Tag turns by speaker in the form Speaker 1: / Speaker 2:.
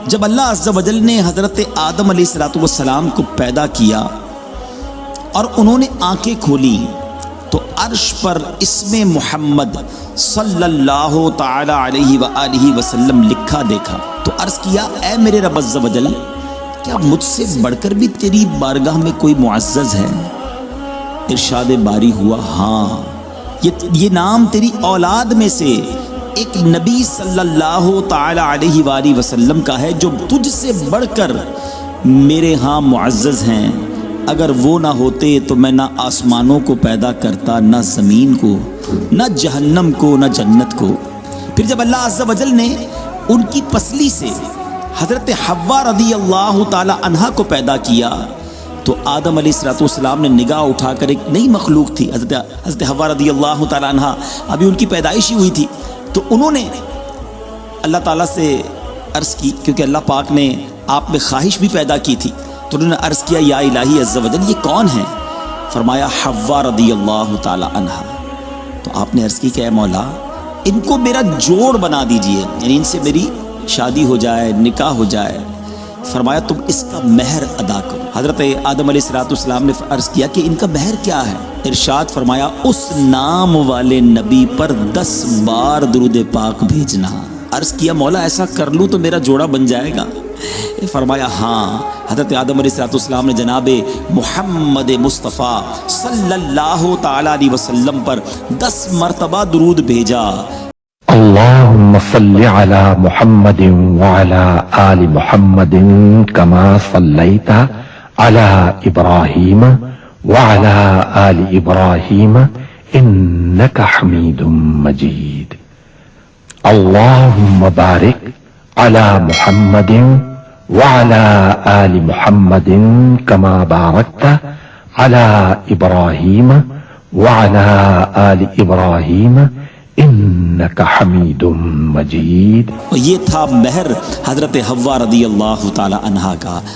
Speaker 1: جب اللہ عز و جل نے حضرت آدم علیہ السلام کو پیدا کیا اور انہوں نے آنکھیں کھولی تو عرش پر اسم محمد صلی اللہ تعالی علیہ وآلہ وسلم لکھا دیکھا تو عرض کیا اے میرے رب عز و جل، کیا مجھ سے بڑھ کر بھی تیری بارگاہ میں کوئی معزز ہے؟ ارشاد باری ہوا ہاں، یہ نام تیری اولاد میں سے ایک نبی صلی اللہ تعالی علیہ وآلہ وسلم کا ہے جو تجھ سے بڑھ کر میرے ہاں معزز ہیں۔ اگر وہ نہ ہوتے تو میں نہ آسمانوں کو پیدا کرتا، نہ زمین کو، نہ جہنم کو، نہ جنت کو۔ پھر جب اللہ عز و جل نے ان کی پسلی سے حضرت حوا رضی اللہ تعالی عنہا کو پیدا کیا تو آدم علیہ السلام نے نگاہ اٹھا کر، ایک نئی مخلوق تھی حضرت حوا رضی اللہ تعالی عنہا، ابھی ان کی پیدائش ہی ہوئی تھی، تو انہوں نے اللہ تعالیٰ سے عرض کی، کیونکہ اللہ پاک نے آپ میں خواہش بھی پیدا کی تھی، تو انہوں نے عرض کیا یا الہی عز و جل، یہ کون ہے؟ فرمایا حوا رضی اللہ تعالی عنہا۔ تو آپ نے عرض کی کہ اے مولا، ان کو میرا جوڑ بنا دیجئے، یعنی ان سے میری شادی ہو جائے، نکاح ہو جائے۔ فرمایا تم اس کا مہر ادا کرو۔ حضرت آدم علیہ السلام نے عرض کیا کہ ان کا مہر کیا ہے؟ ارشاد فرمایا اس نام والے نبی پر 10 بار درود پاک بھیجنا۔ عرض کیا مولا ایسا کر لوں تو میرا جوڑا بن جائے گا؟ فرمایا ہاں۔ حضرت آدم علیہ السلام نے جناب محمد مصطفیٰ صلی اللہ تعالی علیہ وسلم پر 10 مرتبہ درود بھیجا۔
Speaker 2: اللهم صل على محمد وعلى آل محمد كما صليت على إبراهيم وعلى آل إبراهيم إنك حميد مجيد. اللهم بارك على محمد وعلى آل محمد كما باركت على إبراهيم وعلى آل إبراهيم انک حمید مجید۔
Speaker 1: اور یہ تھا مہر حضرت حوا رضی اللہ تعالی عنہا کا۔